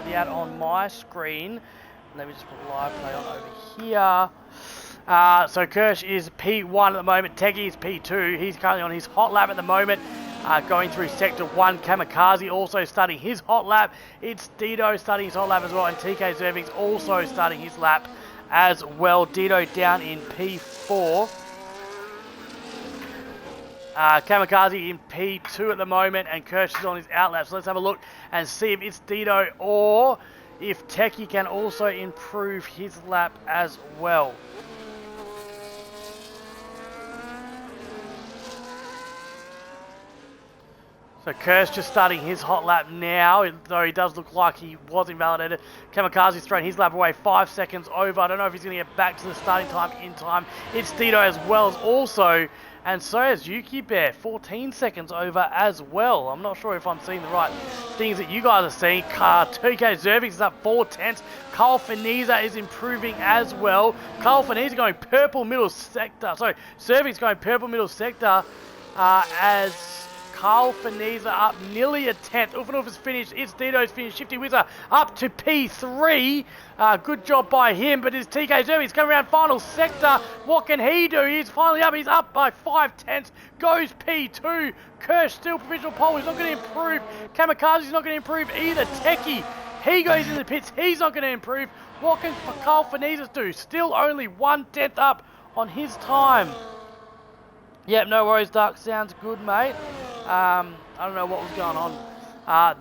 the ad on my screen. Let me just put live play on over here. So Kirsch is P1 at the moment. Teggy is P2. He's currently on his hot lap at the moment. Going through Sector 1. Kamikaze also starting his hot lap. It's Dito starting his hot lap as well. And TK Zerving's also starting his lap as well. Dito down in P4. Kamikaze in P2 at the moment, and Kirsch is on his outlap. So let's have a look and see if it's Dito or if Techie can also improve his lap as well. So Kirsch just starting his hot lap now, though he does look like he was invalidated. Kamikaze's thrown his lap away 5 seconds over. I don't know if he's going to get back to the starting time in time. It's Dito as well as also, and so is Yuki Bear, 14 seconds over as well. I'm not sure if I'm seeing the right things that you guys are seeing. TK Zervix is up 4/10. Carl Feniza is improving as well. Carl Feniza going purple middle sector. Sorry, Zervix going purple middle sector as Carl Feniza up nearly a 10th. Ufanuf is finished. It's Dito's finished. Shifty Wizard up to P3. Good job by him, but it's TK Zervix. He's coming around final sector. What can he do? He's finally up. He's up by 5/10. Goes P2. Kirsch still provisional pole. He's not going to improve. Kamikaze's not going to improve either. Techie, he goes in the pits. He's not going to improve. What can Carl Feniza do? Still only 1/10 up on his time. Yep, no worries, Duck. Sounds good, mate. I don't know what was going on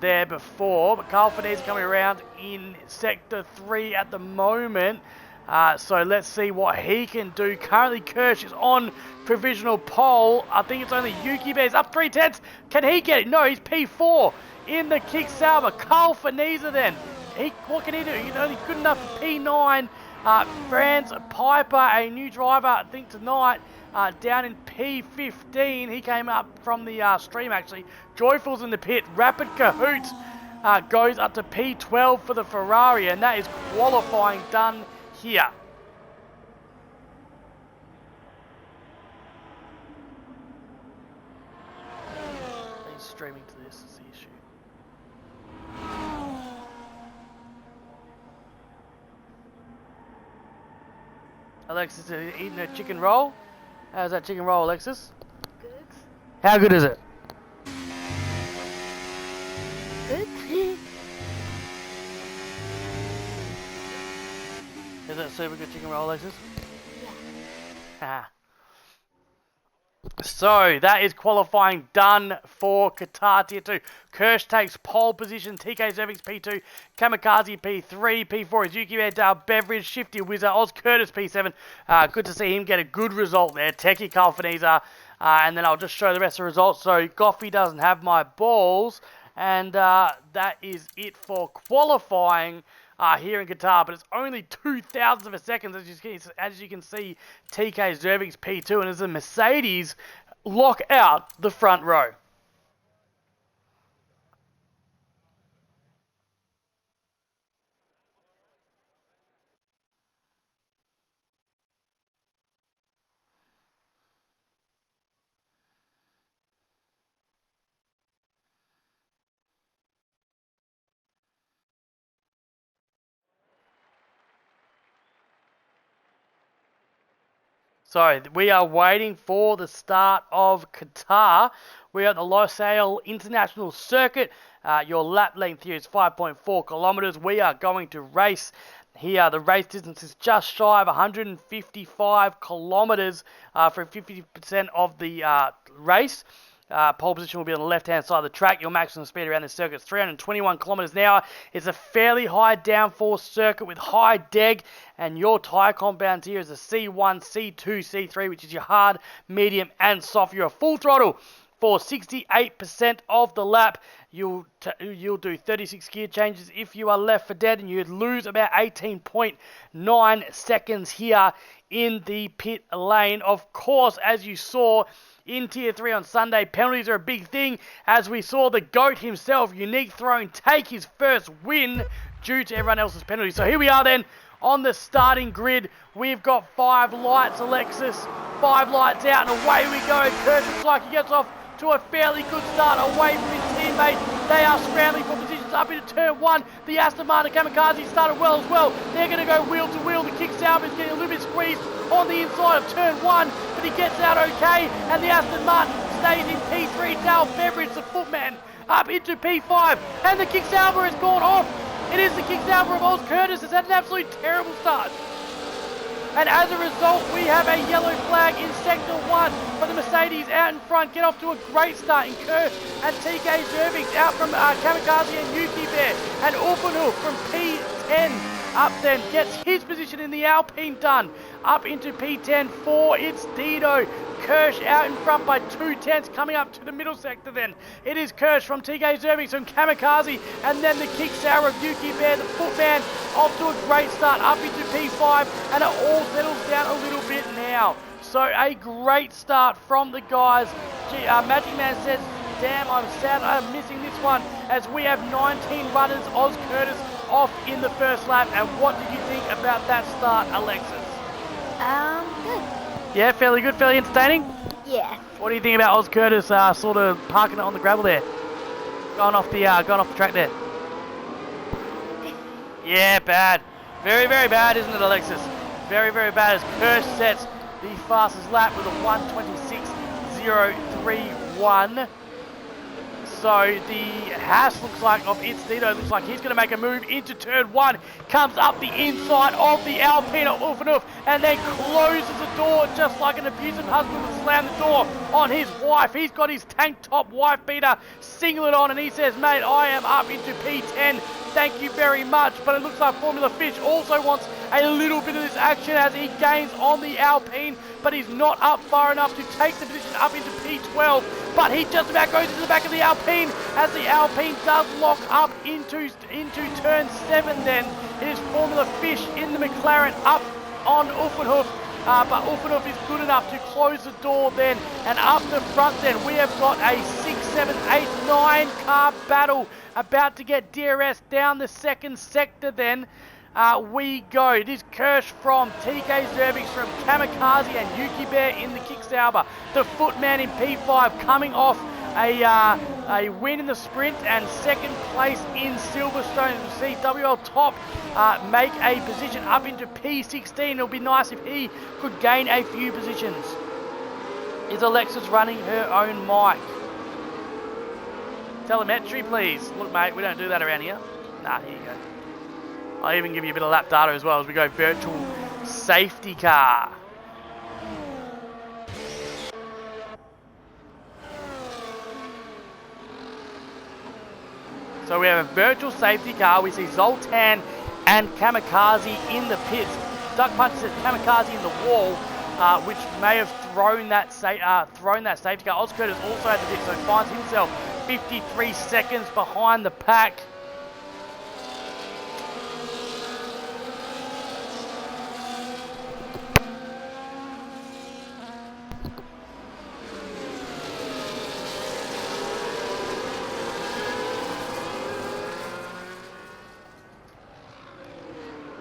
there before, but Carl Feniza coming around in Sector 3 at the moment. So let's see what he can do. Currently, Kirsch is on provisional pole. I think it's only Yuki Bear's up 3/10. Can he get it? No, he's P4 in the kick salver. Carl Feniza then. What can he do? He's only good enough for P9. Franz Piper, a new driver, I think tonight, down in P15. He came up from the stream actually. Joyful's in the pit. Rapid Cahoots goes up to P12 for the Ferrari, and that is qualifying done here. He's streaming to this is the issue. Alexis is eating a chicken roll. How's that chicken roll, Alexis? Good. How good is it? Good. Is it a super good chicken roll, Alexis? Yeah. So, that is qualifying done for Qatar Tier 2. Kirsch takes pole position. TK Zervix P2. Kamikaze P3. P4 is Yuki Bear, Beverage. Shifty Wizard. Oz Curtis P7. Good to see him get a good result there. Techie Carl Feniza. And then I'll just show the rest of the results. So, Goffey doesn't have my balls. And that is it for qualifying here in Qatar, but it's only 0.02 of a second as you can see. TK Zervix P2, and as the Mercedes lock out the front row. So, we are waiting for the start of Qatar. We are at the Losail International Circuit. Your lap length here is 5.4 kilometers. We are going to race here. The race distance is just shy of 155 kilometers for 50% of the race. Pole position will be on the left-hand side of the track. Your maximum speed around this circuit is 321 kilometers an hour. It's a fairly high downforce circuit with high deg, and your tyre compound here is a C1, C2, C3, which is your hard, medium, and soft. You're a full throttle for 68% of the lap. You'll do 36 gear changes if you are left for dead, and you'd lose about 18.9 seconds here in the pit lane. Of course, as you saw in Tier 3 on Sunday, penalties are a big thing, as we saw the GOAT himself, Unique Throne, take his first win due to everyone else's penalties. So here we are then on the starting grid. We've got 5 lights, Alexis. 5 lights out, and away we go. Kirsch looks like he gets off to a fairly good start away from his teammate. They are scrambling for position Alexis up into turn 1. The Aston Martin Kamikaze started well as well. They're going to go wheel to wheel. The kick Sauber is getting a little bit squeezed on the inside of turn 1, but he gets out okay, and the Aston Martin stays in P3. Dale Beveridge, the footman, up into P5, and the kick Sauber has gone off. It is the kick Sauber of Oz Curtis. It's had an absolute terrible start. And as a result, we have a yellow flag in Sector 1, but the Mercedes out in front get off to a great start in Kirsch and TK Zervix out from Kamikaze and Yuki Bear, and Ulfanhoof from P10 up then gets his position in the Alpine done. Up into P10 for it's Dido. Kirsch out in front by 2/10 coming up to the middle sector then. It is Kirsch from TK Zervix from Kamikaze, and then the kick sour of Yuki Bear, the footman, off to a great start up into P5, and it all settles down a little bit now. So a great start from the guys. Magic Man says, damn, I'm sad I'm missing this one, as we have 19 runners. Oz Curtis off in the first lap. And what did you think about that start, Alexis? Good. Yeah, fairly good, fairly entertaining. Yeah. What do you think about Oz Curtis sort of parking it on the gravel there? Going off the track there. Yeah, bad. Very, very bad, isn't it, Alexis? Very, very bad as Kirsch sets the fastest lap with a 1:26.031. So the Haas looks like, of its Dito, looks like he's going to make a move into turn 1. Comes up the inside of the Alpine of Ulfanhoof, and then closes the door just like an abusive husband would slam the door on his wife. He's got his tank top wife beater singlet on, and he says, mate, I am up into P10. Thank you very much. But it looks like Formula Fish also wants a little bit of this action as he gains on the Alpine, but he's not up far enough to take the position up into P12. But he just about goes into the back of the Alpine as the Alpine does lock up into turn 7 then. It is Formula Fish in the McLaren up on Ulfanhoof. But Ulfanhoof is good enough to close the door then. And up the front then, we have got a 6, 7, 8, 9 car battle about to get DRS down the second sector then. We go. It is Kirsch from TK Zervix from Kamikaze and Yuki Bear in the kick Sauber. The footman in P5 coming off a win in the sprint and second place in Silverstone. You see WRL top make a position up into P16. It would be nice if he could gain a few positions. Is Alexis running her own mic? Telemetry, please. Look, mate, we don't do that around here. Nah, here you go. I'll even give you a bit of lap data as well as we go virtual safety car. So we have a virtual safety car. We see Zoltan and Kamikaze in the pits. Duck Punch says Kamikaze in the wall, which may have thrown that safety car. Oz Curtis also had the pit, so finds himself 53 seconds behind the pack.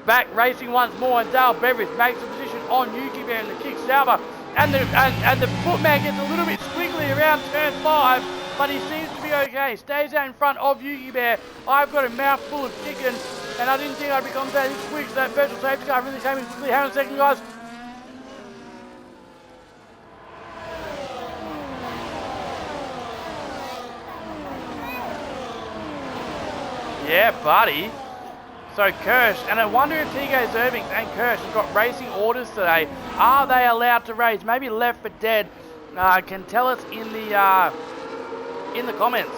Back racing once more, and Dale Beveridge makes a position on Yuki Bear in the kick Sauber, and the footman gets a little bit squiggly around turn 5, but he seems to be okay. Stays out in front of Yuki Bear. I've got a mouthful of chicken, and I didn't think I'd be commentating this quick, so that virtual safety car really came in quickly. Hang on a second, guys. Yeah, buddy. So Kirsch, and I wonder if TK Zervix and Kirsch have got racing orders today. Are they allowed to race? Maybe Left for Dead can tell us in the comments.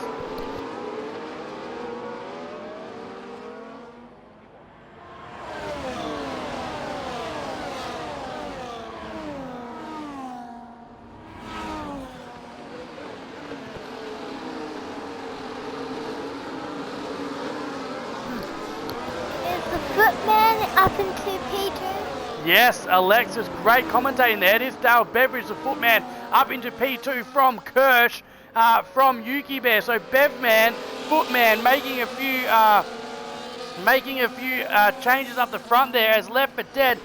Footman up into P2. Yes, Alexis, great commentating there. It is Dale Beveridge, the footman, up into P2 from Kirsch, from Yuki Bear. So Bevman, footman, making a few changes up the front there as Left for Dead.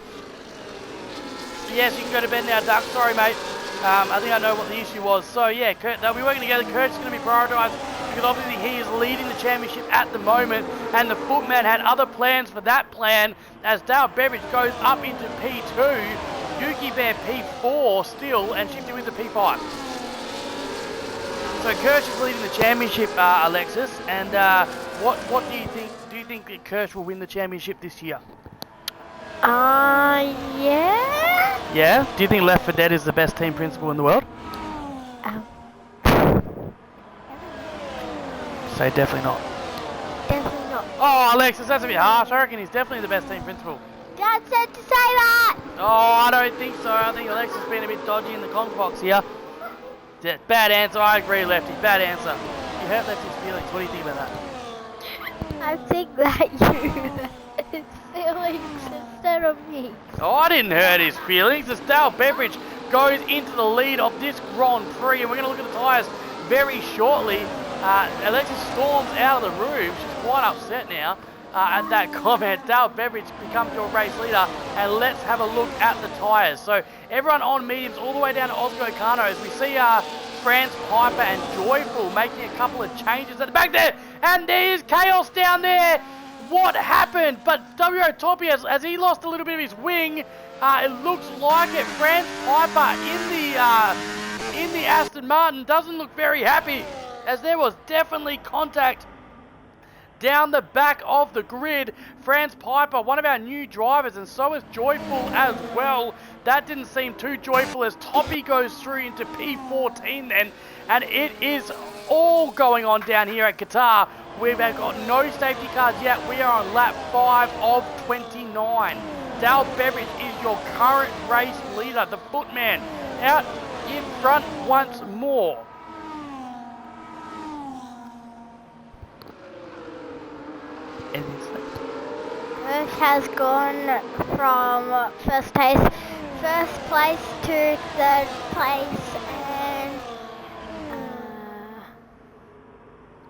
Yes, you can go to bed now, Duck. Sorry, mate. I think I know what the issue was. So yeah, they'll be working together. Kirsch is going to be prioritised because obviously he is leading the championship at the moment, and the Footman had other plans for that plan as Dale Beveridge goes up into P2, Yuki Bear P4 still, and Shifty Wizard P5. So Kirsch is leading the championship, Alexis, and what do you think? Do you think that Kirsch will win the championship this year? Yeah. Yeah? Do you think Left 4 Dead is the best team principal in the world? Say definitely not. Definitely not. Oh, Alexis, that's a bit harsh. I reckon he's definitely the best team principal. Dad said to say that. Oh, I don't think so. I think Alexis has been a bit dodgy in the comms box here. Yeah, bad answer. I agree, Lefty. Bad answer. You hurt Lefty's feelings. What do you think about that? I think that you hurt his feelings instead of me. Oh, I didn't hurt his feelings. As Dale Beveridge goes into the lead of this Grand Prix, and we're going to look at the tyres very shortly. Alexis storms out of the room. She's quite upset now at that comment. Dale Beveridge becomes your race leader, and let's have a look at the tyres. So everyone on mediums all the way down to Oscar Kano as we see France Piper and Joyful making a couple of changes at the back there, and there's chaos down there. What happened? But WO Toppy, as he lost a little bit of his wing, it looks like it. France Piper in the Aston Martin doesn't look very happy, as there was definitely contact down the back of the grid. France Piper, one of our new drivers, and so is Joyful as well. That didn't seem too joyful as Toppy goes through into P14 then, and it is all going on down here at Qatar. We've got no safety cars yet. We are on lap 5 of 29. Dale Beveridge is your current race leader, the Footman, out in front once more. Kirsch has gone from first place to third place, and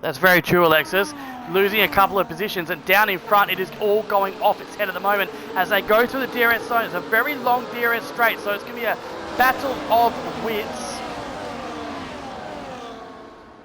That's very true, Alexis. Losing a couple of positions, and down in front it is all going off its head at the moment as they go through the DRS zone. It's a very long DRS straight, so it's going to be a battle of wits.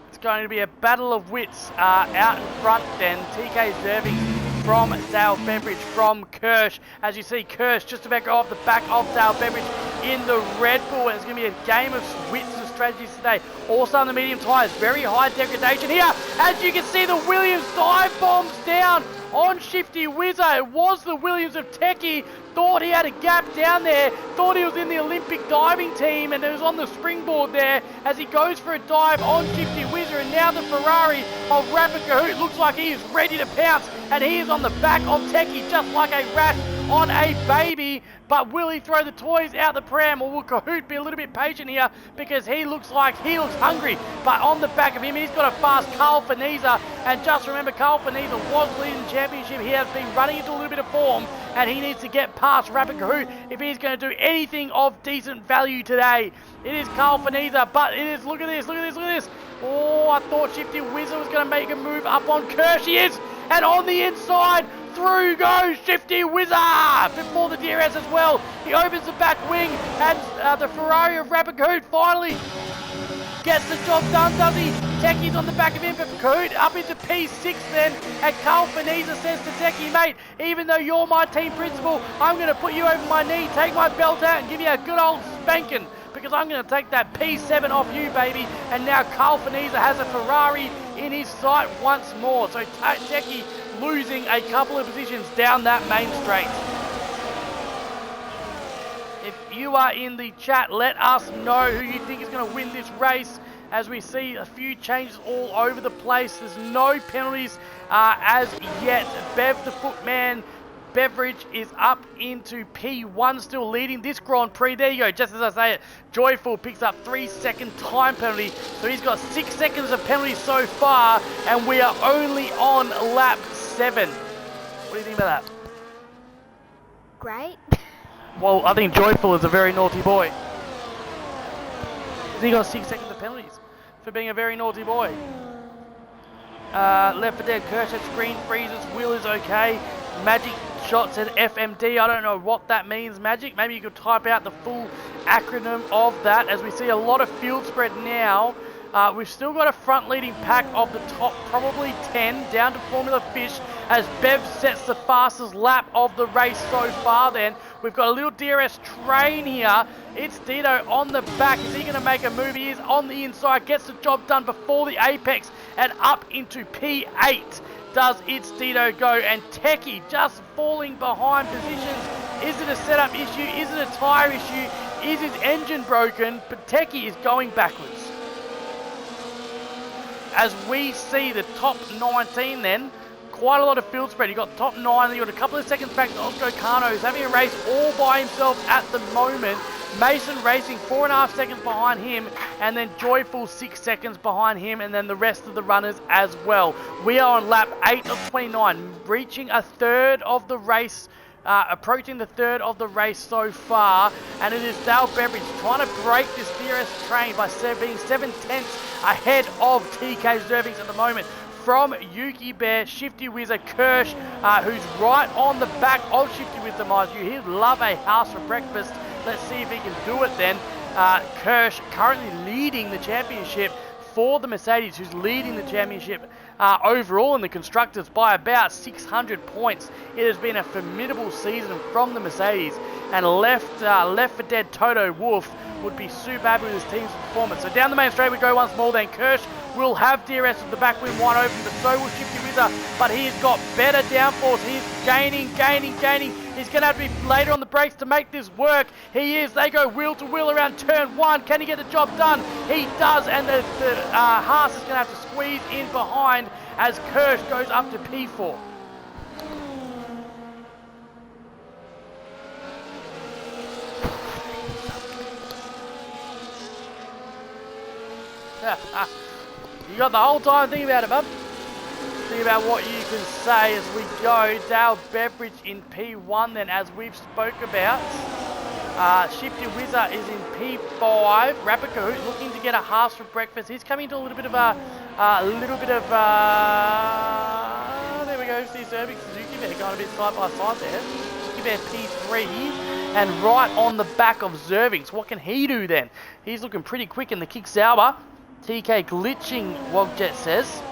It's going to be a battle of wits out in front then. TK Zerving from Dale Beveridge from Kirsch. As you see, Kirsch just about go off the back of Dale Beveridge in the Red Bull, and it's going to be a game of wits and strategies today. Also on the medium tyres, very high degradation here. As you can see, the Williams dive bombs down on Shifty Wizard. It was the Williams of Techie. Thought he had a gap down there. Thought he was in the Olympic diving team, and it was on the springboard there as he goes for a dive on Shifty Wizard. And now the Ferrari of Rapid Kahoot looks like he is ready to pounce, and he is on the back of Techie just like a rat on a baby. But will he throw the toys out the pram, or will Kahoot be a little bit patient here because he looks hungry? But on the back of him, he's got a fast Carl Faniza, and just remember, Carl Faniza was leading the championship. He has been running into a little bit of form, and he needs to get past Rapid Kahoot if he's going to do anything of decent value today. It is Carl Faniza, but it is, look at this. Oh, I thought Shifty Wizard was going to make a move up on Kirsch. He is, and on the inside, through goes Shifty Wizard before the DRS as well. He opens the back wing, and the Ferrari of Rapid Kahoot finally gets the job done, does he? Techie's on the back of him, but Kahoot up into P6 then, and Carl Faniza says to Techie, mate, even though you're my team principal, I'm going to put you over my knee, take my belt out, and give you a good old spanking, because I'm going to take that P7 off you, baby. And now Carl Faniza has a Ferrari in his sight once more. So Techie losing a couple of positions down that main straight. If you are in the chat, let us know who you think is going to win this race, as we see a few changes all over the place. There's no penalties as yet. Bev the Footman Beveridge is up into P1, still leading this Grand Prix. There you go, just as I say it, Joyful picks up 3-second time penalty, so he's got 6 seconds of penalty so far, and we are only on lap 7. What do you think about that? great. Well, I think Joyful is a very naughty boy. He got 6 seconds of penalties for being a very naughty boy. Left 4 Dead, Kirsch at screen freezes, Will is okay. Magic Shot said FMD, I don't know what that means, Magic. Maybe you could type out the full acronym of that, as we see a lot of field spread now We've still got a front leading pack of the top probably 10 down to Formula Fish as Bev sets the fastest lap of the race so far then. We've got a little DRS train here. It's Dino on the back. Is he going to make a move? He is on the inside. Gets the job done before the apex and up into P8 does It's Dino go. And Techie just falling behind positions. Is it a setup issue? Is it a tyre issue? Is his engine broken? But Techie is going backwards. As we see the top 19 then, quite a lot of field spread. You've got top 9, you've got a couple of seconds back to Oscar Cano, who's having a race all by himself at the moment. Mason racing 4.5 seconds behind him, and then Joyful 6 seconds behind him, and then the rest of the runners as well. We are on lap 8 of 29, reaching a third of the race, approaching the third of the race so far, and it is Dale Beveridge trying to break this DRS train by being 7/10 ahead of TK Zervings at the moment. From Yuki Bear, Shifty Wizard, Kirsch, who's right on the back of Shifty Wizard, mind you. He'd love a house for breakfast. Let's see if he can do it then. Kirsch currently leading the championship for the Mercedes, who's leading the championship overall in the constructors by about 600 points. It has been a formidable season from the Mercedes, and left for dead Toto Wolff would be super happy with his team's performance. So down the main straight we go once more then. Kirsch will have DRS with the back wing wide open, but so will Shifty Wizard, but he's got better downforce. He's gaining. He's going to have to be later on the brakes to make this work. He is. They go wheel to wheel around turn 1. Can he get the job done? He does, and the Haas is going to have to squeeze in behind as Kirsch goes up to P4. You got the whole time. Think about it, bub. Think about what you can say as we go. Dale Beveridge in P1 then, as we've spoke about. Shifty Wizard is in P5. Rapid Kahoot looking to get a Haas for breakfast. He's coming to a little bit of there we go. See Zerving, Suzuki Bear going a bit side by side there. Suzuki Bear P3 and right on the back of Zervings. What can he do then? He's looking pretty quick in the kick Sauber. TK glitching, Wogjet says.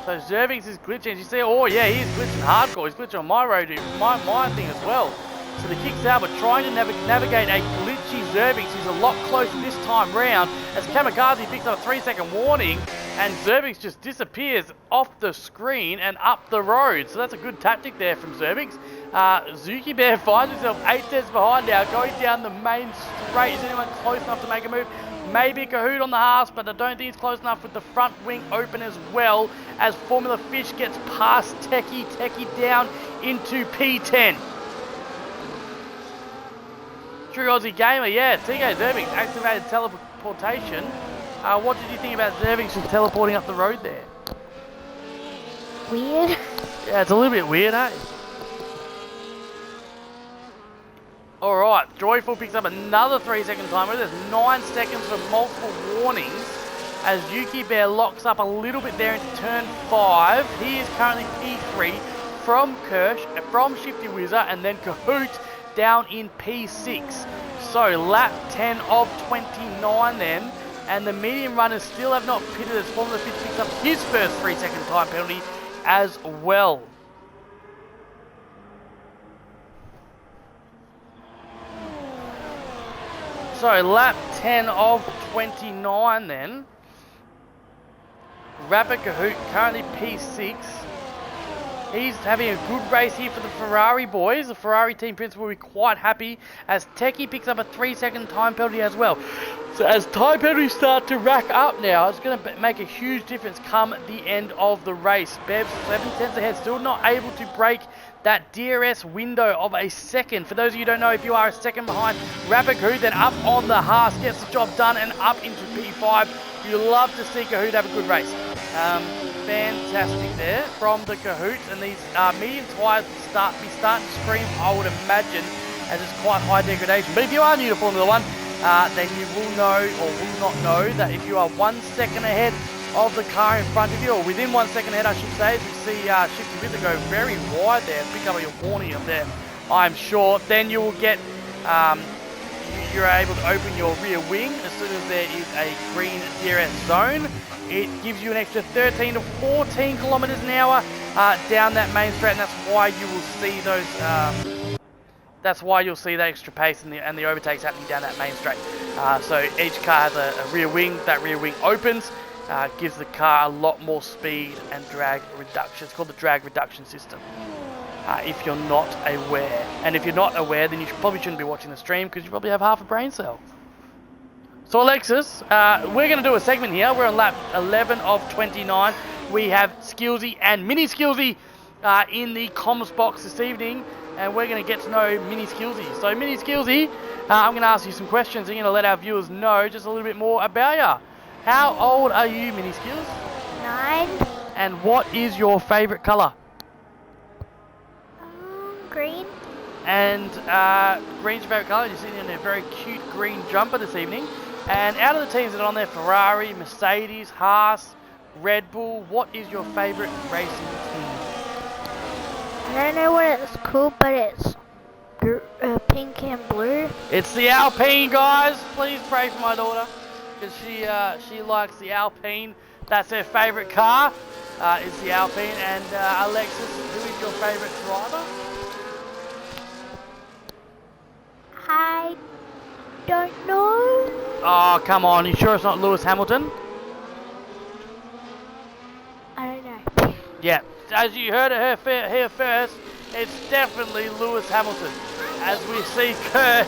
So Zervings is glitching. You see, oh yeah, he's glitching hardcore. He's glitching on my road, my thing as well. So the kick Sauber trying to navigate a glitchy Zervings. He's a lot closer this time round as Kamikaze picks up a 3-second warning and Zervings just disappears off the screen and up the road. So that's a good tactic there from Zervings. Zuki Bear finds himself 8 tenths behind now, going down the main straight. Is anyone close enough to make a move? Maybe Kahoot on the Haas, but I don't think he's close enough with the front wing open as well, as Formula Fish gets past Techie down into P10. True Aussie Gamer, yeah, TK Zervings activated teleportation. What did you think about Zervings just teleporting up the road there? Weird. Yeah, it's a little bit weird, eh? Alright, Joyful picks up another 3-second timer. There's 9 seconds for multiple warnings as Yuki Bear locks up a little bit there into turn 5. He is currently P3 from Kirsch, from Shifty Wizard, and then Kahoot down in P6. So lap 10 of 29 then, and the medium runners still have not pitted as Formula Fish picks up his first 3-second time penalty as well. So lap 10 of 29 then. Rapid Kahoot currently P6. He's having a good race here for the Ferrari boys. The Ferrari team principal will be quite happy as Techie picks up a 3-second time penalty as well. So as time penalties start to rack up now, it's going to make a huge difference come the end of the race. Bev 7 tenths ahead, still not able to break that DRS window of a second. For those of you who don't know, if you are a second behind Rapid Kahoot, then up on the Haas, gets the job done and up into P5. You love to see Kahoot have a good race. Fantastic there from the Kahoot, and these medium tyres will starting to scream, I would imagine, as it's quite high degradation. But if you are new to Formula 1, then you will know or will not know that if you are 1 second ahead of the car in front of you, or within 1 second ahead I should say, as you see Shifty Wizard go very wide there, pick up your warning up there, I'm sure, then you will get you're able to open your rear wing as soon as there is a green DRS zone. It gives you an extra 13 to 14 kilometers an hour down that main straight, and that's why you will see those. That's why you'll see that extra pace and the overtakes happening down that main straight. So each car has a rear wing. That rear wing opens, gives the car a lot more speed and drag reduction. It's called the drag reduction system. If you're not aware, and if you're not aware, then you probably shouldn't be watching the stream because you probably have half a brain cell. So Alexis, we're going to do a segment here. We're on lap 11 of 29. We have Skillsy and Mini Skillsy in the comms box this evening, and we're going to get to know Mini Skillsy. So Mini Skillsy, I'm going to ask you some questions. I'm going to let our viewers know just a little bit more about you. How old are you, Mini Skills? 9. And what is your favourite colour? Green. And green's your favourite colour. You're sitting in a very cute green jumper this evening. And out of the teams that are on there, Ferrari, Mercedes, Haas, Red Bull, what is your favourite racing team? I don't know what it's called, but it's pink and blue. It's the Alpine, guys. Please pray for my daughter, because she likes the Alpine. That's her favourite car. Is the Alpine. And Alexis, who is your favourite driver? I don't know. Oh, come on. You sure it's not Lewis Hamilton? I don't know. Yeah. As you heard it here first, it's definitely Lewis Hamilton. As we see Kirsch.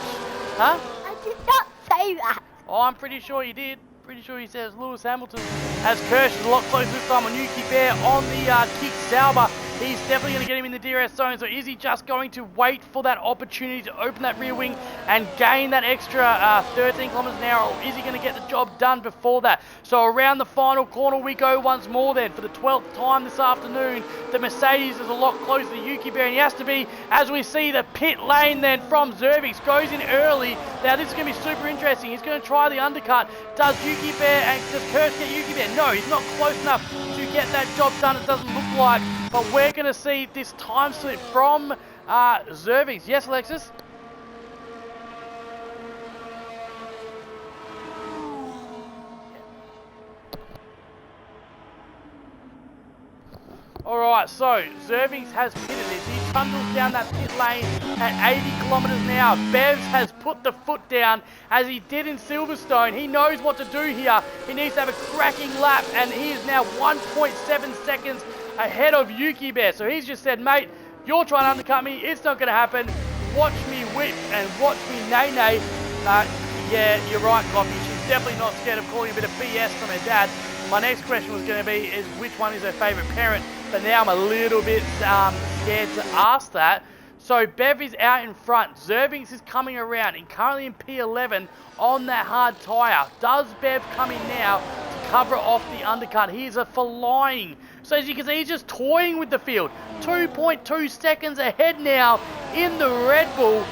Huh? I did not say that. Oh, I'm pretty sure he did. Pretty sure he says Lewis Hamilton. As Kirsch is a lot closer this time on Yuki Bear on the kick Sauber. He's definitely going to get him in the DRS zone. So is he just going to wait for that opportunity to open that rear wing and gain that extra 13 kilometers an hour? Or is he going to get the job done before that? So around the final corner we go once more then for the 12th time this afternoon. The Mercedes is a lot closer to Yuki Bear, and he has to be, as we see the pit lane then from Zervix goes in early. Now this is going to be super interesting. He's going to try the undercut. Does Yuki Bear and does Kirsch get Yuki Bear? No, he's not close enough to get that job done, it doesn't look like. But we're going to see this time slip from Zervix. Yes, Alexis? Alright, so Zervix has pitted this. He trundles down that pit lane at 80 kilometers an hour. Bevs has put the foot down as he did in Silverstone. He knows what to do here. He needs to have a cracking lap, and he is now 1.7 seconds ahead of Yuki Bear. So he's just said, mate, you're trying to undercut me. It's not going to happen. Watch me whip and watch me nay-nay. Yeah, you're right, Coffee. She's definitely not scared of calling a bit of BS from her dad. My next question was going to be is which one is her favourite parent, but now I'm a little bit scared to ask that. So Bev is out in front. Zervix is coming around and currently in P11 on that hard tyre. Does Bev come in now to cover off the undercut? He is flying. So as you can see, he's just toying with the field. 2.2 seconds ahead now in the Red Bull.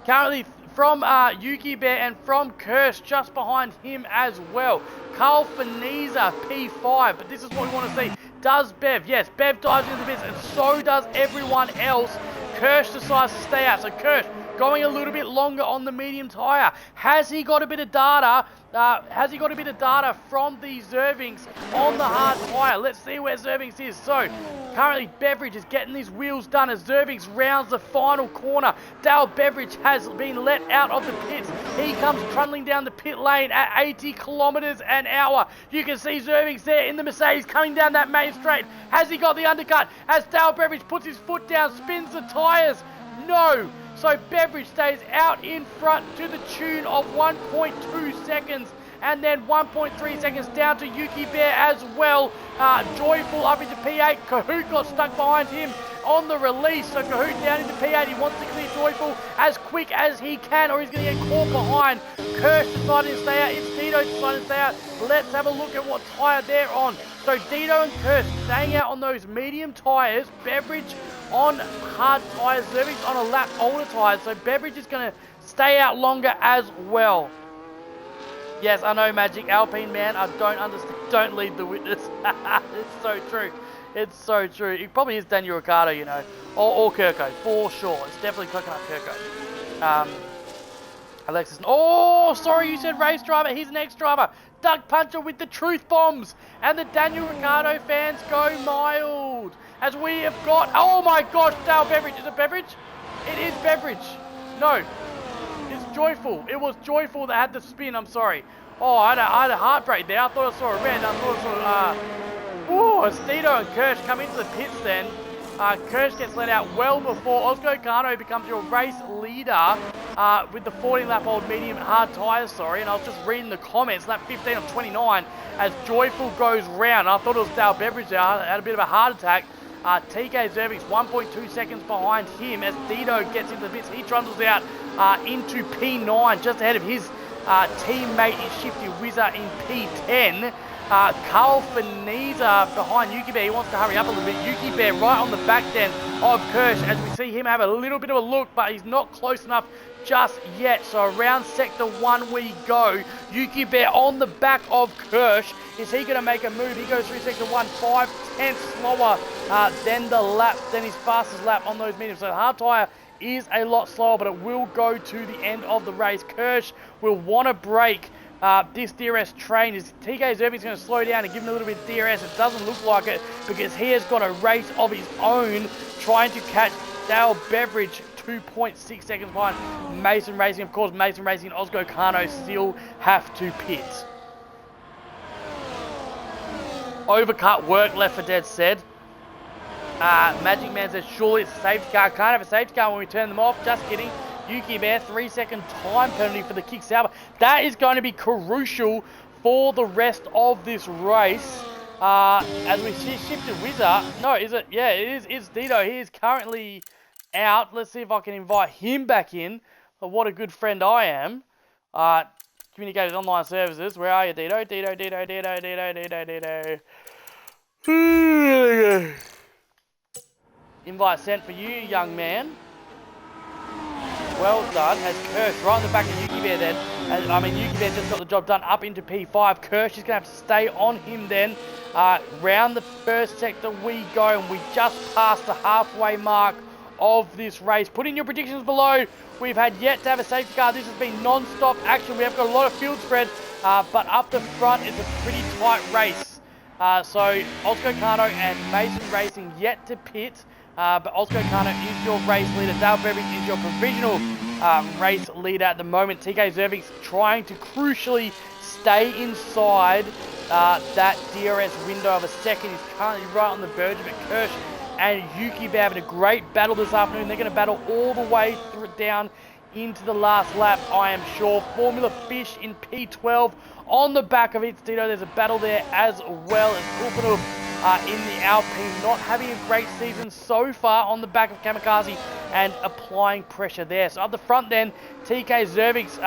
Currently from Yuki Bear and from Kirsch just behind him as well. Carl Faniza P5, but this is what we want to see. Does Bev? Yes, Bev dives into the bits, and so does everyone else. Kirsch decides to stay out. So Kirsch going a little bit longer on the medium tyre. Has he got a bit of data? From the Zervix on the hard tyre? Let's see where Zervix is. So currently Beveridge is getting these wheels done as Zervix rounds the final corner. Dale Beveridge has been let out of the pits. He comes trundling down the pit lane at 80 kilometers an hour. You can see Zervix there in the Mercedes coming down that main straight. Has he got the undercut? As Dale Beveridge puts his foot down, spins the tyres. No. So Beveridge stays out in front to the tune of 1.2 seconds. And then 1.3 seconds down to Yuki Bear as well. Joyful up into P8. Kahoot got stuck behind him on the release. So Kahoot down into P8. He wants to clear Joyful as quick as he can, or he's going to get caught behind. Kirsch decided to stay out. It's Dito decided to stay out. Let's have a look at what tyre they're on. So Dito and Kirsch staying out on those medium tyres. Beveridge on hard tyres. Zervix on a lap older tyres. So Beveridge is going to stay out longer as well. Yes, I know, Magic Alpine man. I don't understand. Don't lead the witness. It's so true. It's so true. It probably is Daniel Ricciardo, you know, or Kirko for sure. It's definitely Coconut Kirko. Alexis, oh, sorry, you said race driver. He's an ex-driver. Doug Puncher with the truth bombs. And the Daniel Ricciardo fans go mild. As we have got, oh my gosh, Dale Beveridge. Is it Beveridge? It is Beveridge. No, it's Joyful. It was Joyful that had the spin, I'm sorry. Oh, I had a heartbreak there. I thought I saw a red. I thought I saw, as Tito and Kirsch come into the pits then. Kirsch gets let out well before Oscar Cano becomes your race leader with the 14 lap old medium hard tyres, sorry. And I was just reading the comments, lap 15 of 29, as Joyful goes round. I thought it was Dale Beveridge there. I had a bit of a heart attack. TK Zervik's 1.2 seconds behind him as Tito gets into the pits. He trundles out into P9 just ahead of his teammate is Shifty Whizzer in P10. Carl Faniza behind Yuki Bear. He wants to hurry up a little bit. Yuki Bear right on the back then of Kirsch as we see him have a little bit of a look, but he's not close enough just yet. So around sector 1 we go. Yuki Bear on the back of Kirsch. Is he going to make a move? He goes through sector 1, 5/10 slower than his fastest lap on those mediums. So hard tyre is a lot slower, but it will go to the end of the race. Kirsch will want to break this DRS train. Is TK Zervik's going to slow down and give him a little bit of DRS? It doesn't look like it because he has got a race of his own trying to catch Dale Beveridge 2.6 seconds behind Mason Racing. Of course, Mason Racing and Osgo Kano still have to pit. Overcut work, Left 4 Dead said. Magic Man says, surely it's a safety car. Can't have a safety car when we turn them off. Just kidding. Yuki Bear, 3-second time penalty for the kick salver. That is going to be crucial for the rest of this race. As we see Shifted Whizzer. No, is it? Yeah, it is. It's Dito. He is currently out. Let's see if I can invite him back in. What a good friend I am. Communicated online services. Where are you, Dito? Dito. Invite sent for you, young man. Well done. As Kirsch right on the back of Yuki Bear then. Yuki Bear just got the job done up into P5. Kirsch is going to have to stay on him then. Round the first sector we go, and we just passed the halfway mark of this race. Put in your predictions below. We've had yet to have a safety car. This has been non-stop action. We have got a lot of field spread, but up the front it's a pretty tight race. So Oscar Kano and Mason Racing yet to pit. But Oscar Kano is your race leader. Dale Beveridge is your provisional race leader at the moment. TK Zervik's trying to crucially stay inside that DRS window of a second. He's currently right on the verge of it. Kirsch and Yuki Bear having a great battle this afternoon. They're going to battle all the way through down into the last lap, I am sure. Formula Fish in P12 on the back of it. Tito, there's a battle there as well as Kulpanov in the Alpine, not having a great season so far on the back of Kamikaze and applying pressure there. So up the front then, TK Zervik's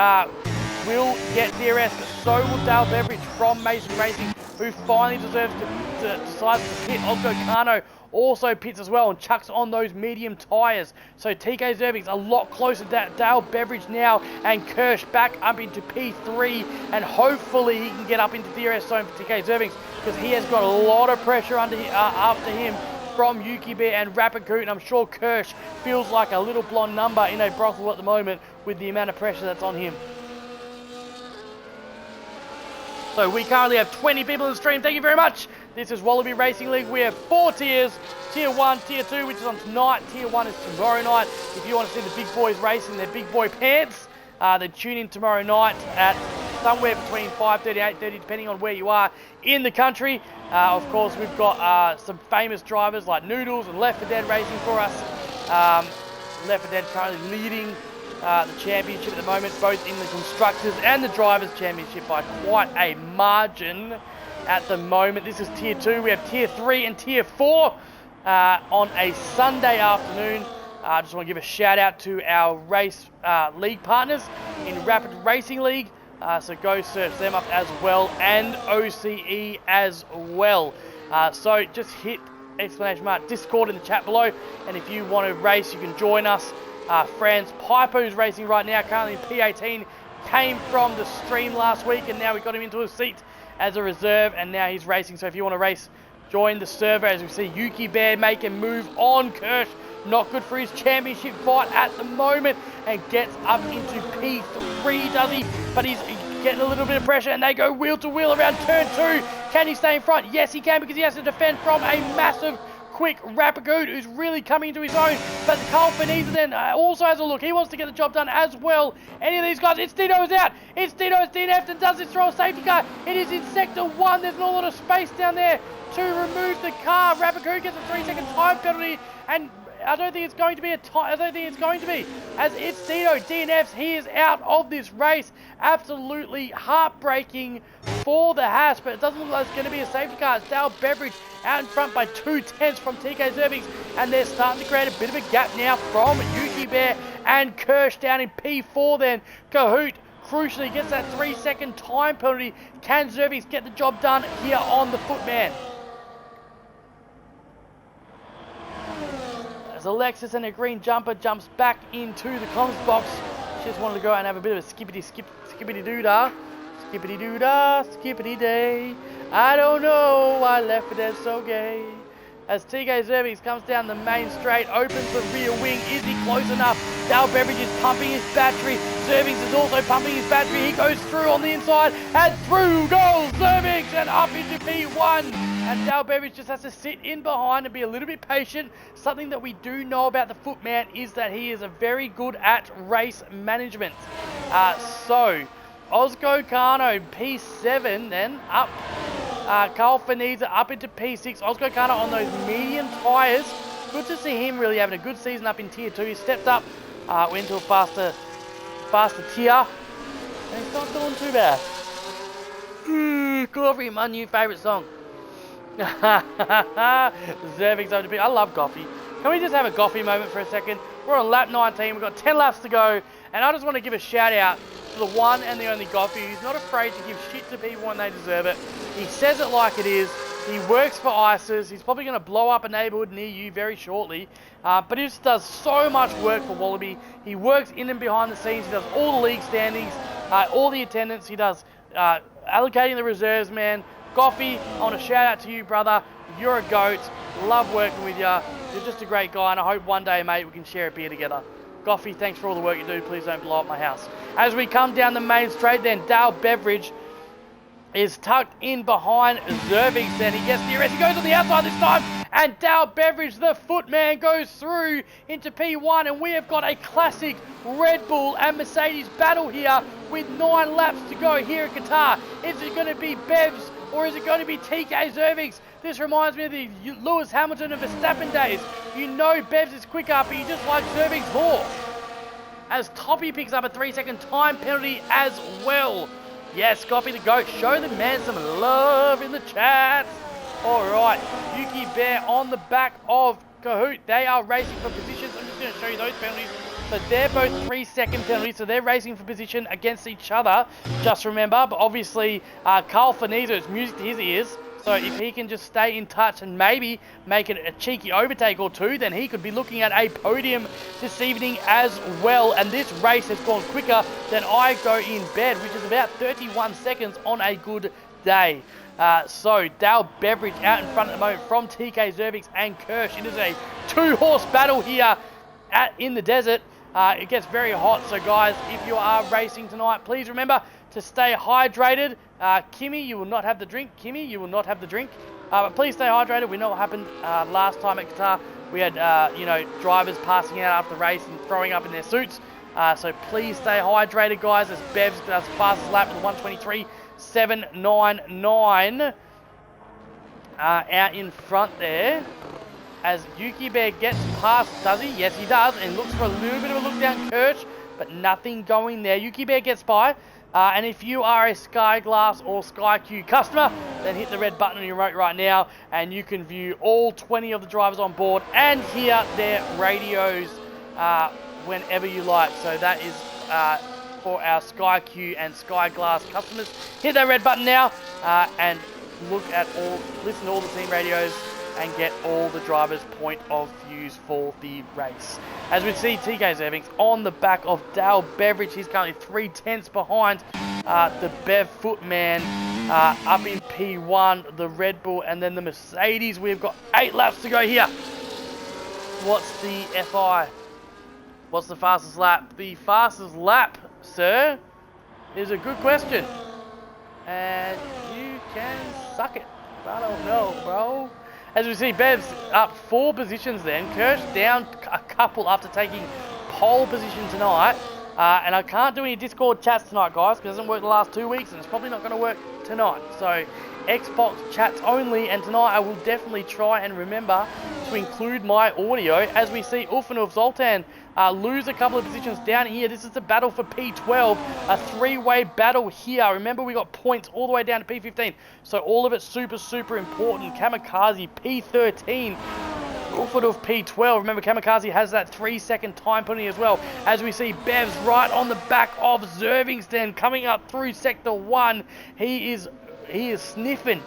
will get DRS, but so will Dale Beveridge from Mason Racing, who finally deserves to decide to pit. Osgo Kano also pits as well and chucks on those medium tyres. So TK Zervik's a lot closer to Dale Beveridge now, and Kirsch back up into P3, and hopefully he can get up into DRS zone for TK Zervik's, because he has got a lot of pressure after him from Yuki Bear and Rapid Coot, and I'm sure Kirsch feels like a little blonde number in a brothel at the moment with the amount of pressure that's on him. So we currently have 20 people in the stream. Thank you very much. This is Wallaby Racing League. We have 4 tiers. Tier 1, Tier 2, which is on tonight. Tier 1 is tomorrow night. If you want to see the big boys racing their big boy pants, then tune in tomorrow night at somewhere between 5:30 and 8:30, depending on where you are in the country. Of course, we've got some famous drivers like Noodles and Left 4 Dead racing for us. Left 4 Dead currently leading the championship at the moment, both in the Constructors and the Drivers' Championship by quite a margin at the moment. This is Tier 2. We have Tier 3 and Tier 4 on a Sunday afternoon. I just want to give a shout out to our race league partners in Rapid Racing League. So go search them up as well, and OCE as well. So just hit ! Discord in the chat below, and if you want to race, you can join us. Franz Piper, who's racing right now, currently in P18, came from the stream last week, and now we got him into a seat as a reserve, and now he's racing. So if you want to race, join the server. As we see Yuki Bear make a move on Kirsch, Not good for his championship fight at the moment, and gets up into P3, does he? But he's getting a little bit of pressure, and they go wheel to wheel around turn 2. Can he stay in front? Yes, he can, because he has to defend from a massive quick Rapigood, who's really coming into his own. But Carl Finisa then also has a look. He wants to get the job done as well. Any of these guys, it's Dino's out. It's Dino's DNF and does this throw a safety car. It is in sector 1. There's not a lot of space down there to remove the car. Rapigood gets a 3-second time penalty, and I don't think it's going to be as it's Dino DNFs. He is out of this race. Absolutely heartbreaking for the Haas, but it doesn't look like it's going to be a safety car. It's Dale Beveridge out in front by 2/10 from TK Zervix, and they're starting to create a bit of a gap now from Yuki Bear and Kirsch down in P4 then. Kahoot crucially gets that 3-second time penalty. Can Zervix get the job done here on the Footman? Alexis and a green jumper jumps back into the comms box. She just wanted to go out and have a bit of a skippity-doo-dah. Skippity-doo-dah, skippity-day. I don't know why I left it as so gay. As TK Zervix comes down the main straight, opens the rear wing. Is he close enough? Dale Beveridge is pumping his battery. Zervix is also pumping his battery. He goes through on the inside, and through goes Zervix and up into P1. And Dale Beveridge just has to sit in behind and be a little bit patient. Something that we do know about the Footman is that he is very good at race management. So, Ozco Kano, P7 then, up. Carl Finisa up into P6. Ozco Kano on those medium tyres. Good to see him really having a good season up in Tier 2. He stepped up, went to a faster tier. And he's not doing too bad. Coffee, my new favourite song. Zervix over to P. I love Goffy. Can we just have a Goffy moment for a second? We're on lap 19. We've got 10 laps to go. And I just want to give a shout out to the one and the only Goffy who's not afraid to give shit to people when they deserve it. He says it like it is. He works for ISIS. He's probably going to blow up a neighbourhood near you very shortly. But he just does so much work for Wallaby. He works in and behind the scenes. He does all the league standings, all the attendance. He does allocating the reserves, man. Goffy, I want to shout out to you, brother. You're a goat. Love working with you. You're just a great guy, and I hope one day, mate, we can share a beer together. Goffy, thanks for all the work you do. Please don't blow up my house. As we come down the main straight, then Dale Beveridge is tucked in behind Zervix. Then he gets the arrest. He goes on the outside this time, and Dale Beveridge, the Footman, goes through into P1, and we have got a classic Red Bull and Mercedes battle here with 9 laps to go here at Qatar. Is it going to be Bevs or is it going to be TK Zervix? This reminds me of the Lewis Hamilton and Verstappen days. You know Bevs is quicker, but you just like Zervix more. As Toppy picks up a 3-second time penalty as well. Yes, Goffy the GOAT, show the man some love in the chat. Alright, Yuki Bear on the back of Kahoot. They are racing for positions. I'm just going to show you those penalties. So they're both 3-second penalties, so they're racing for position against each other. Just remember, but obviously Carl Finisa is music to his ears. So if he can just stay in touch and maybe make it a cheeky overtake or two, then he could be looking at a podium this evening as well. And this race has gone quicker than I go in bed, which is about 31 seconds on a good day. So Dale Beveridge out in front at the moment from TK Zervix and Kirsch. It is a 2-horse battle here in the desert. It gets very hot, so guys, if you are racing tonight, please remember to stay hydrated. Kimmy, you will not have the drink. Kimmy, you will not have the drink. But please stay hydrated. We know what happened last time at Qatar. We had, drivers passing out after the race and throwing up in their suits. So please stay hydrated, guys, as Bev's does fastest lap with 1:23.799 out in front there. As Yuki Bear gets past, does he? Yes, he does, and looks for a little bit of a look down Kirsch, but nothing going there. Yuki Bear gets by, and if you are a Skyglass or SkyQ customer, then hit the red button on your remote right now, and you can view all 20 of the drivers on board and hear their radios whenever you like. So that is for our SkyQ and Skyglass customers. Hit that red button now, and listen to all the team radios and get all the drivers' point of views for the race. As we see TK Zervix on the back of Dale Beveridge. He's currently 3/10 behind the Bev Footman up in P1, the Red Bull, and then the Mercedes. We've got 8 laps to go here. what's the FI? What's the fastest lap? The fastest lap, sir, is a good question. And you can suck it. I don't know, bro. As we see, Bev's up 4 positions then. Kirsch down a couple after taking pole position tonight. And I can't do any Discord chats tonight, guys, because it hasn't worked the last 2 weeks, and it's probably not going to work tonight. So, Xbox chats only, and tonight I will definitely try and remember to include my audio. As we see Ulfanov Zoltan lose a couple of positions down here. This is the battle for P12, a 3-way battle here. Remember, we got points all the way down to P15, so all of it super, super important. Kamikaze P13. Ulfanov P12. Remember, Kamikaze has that 3-second time penalty as well. As we see Bev's right on the back of Zervingston coming up through Sector 1. He is sniffing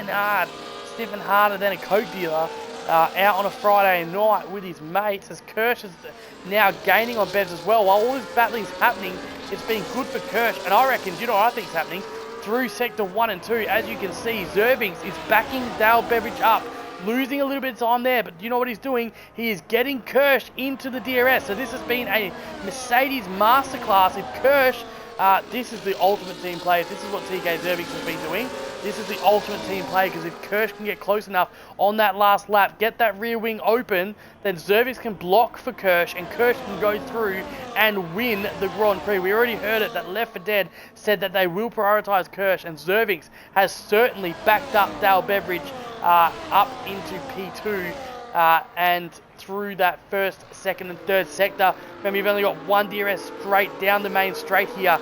hard, sniffing harder than a coke dealer out on a Friday night with his mates, as Kirsch is now gaining on Bevs as well. While all this battling's happening, it's been good for Kirsch, and I reckon, do you know what I think's happening? Through Sector 1 and 2, as you can see, Zervings is backing Dale Beveridge up, losing a little bit of time there, but you know what he's doing? He is getting Kirsch into the DRS. So this has been a Mercedes masterclass. If Kirsch, this is the ultimate team play. This is what TK Zervings has been doing. This is the ultimate team play, because if Kirsch can get close enough on that last lap, get that rear wing open, then Zervings can block for Kirsch, and Kirsch can go through and win the Grand Prix. We already heard it, that Left 4 Dead said that they will prioritise Kirsch, and Zervings has certainly backed up Dale Beveridge up into P2 and through that first, second and third sector. Remember, you've only got one DRS straight down the main straight here,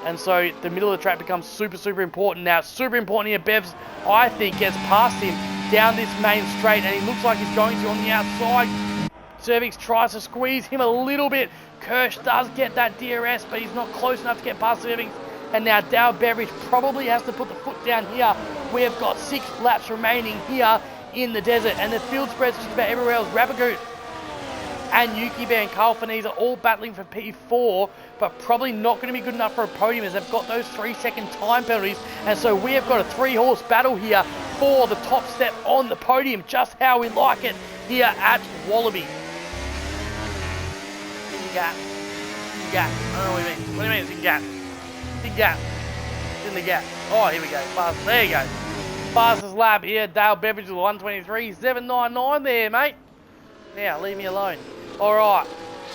and so the middle of the track becomes super, super important. Now, super important here, Bevs, I think, gets past him down this main straight, and he looks like he's going to on the outside. Zervings tries to squeeze him a little bit. Kirsch does get that DRS, but he's not close enough to get past Zervings. And now Dale Beveridge probably has to put the foot down here. We have got 6 laps remaining here in the desert, and the field spread's just about everywhere else. Rabagoot and Yuki Bear and Carl Finese are all battling for P4, but probably not going to be good enough for a podium, as they've got those 3-second time penalties. And so we have got a 3-horse battle here for the top step on the podium, just how we like it here at Wallaby. Big gap. Big gap. I don't know what you mean. What do you mean it's a gap? Big gap. It's in the gap. Oh, here we go. Fast. There you go. Fastest lap here. Dale Beveridge with 1:23.799 there, mate. Now, leave me alone. Alright.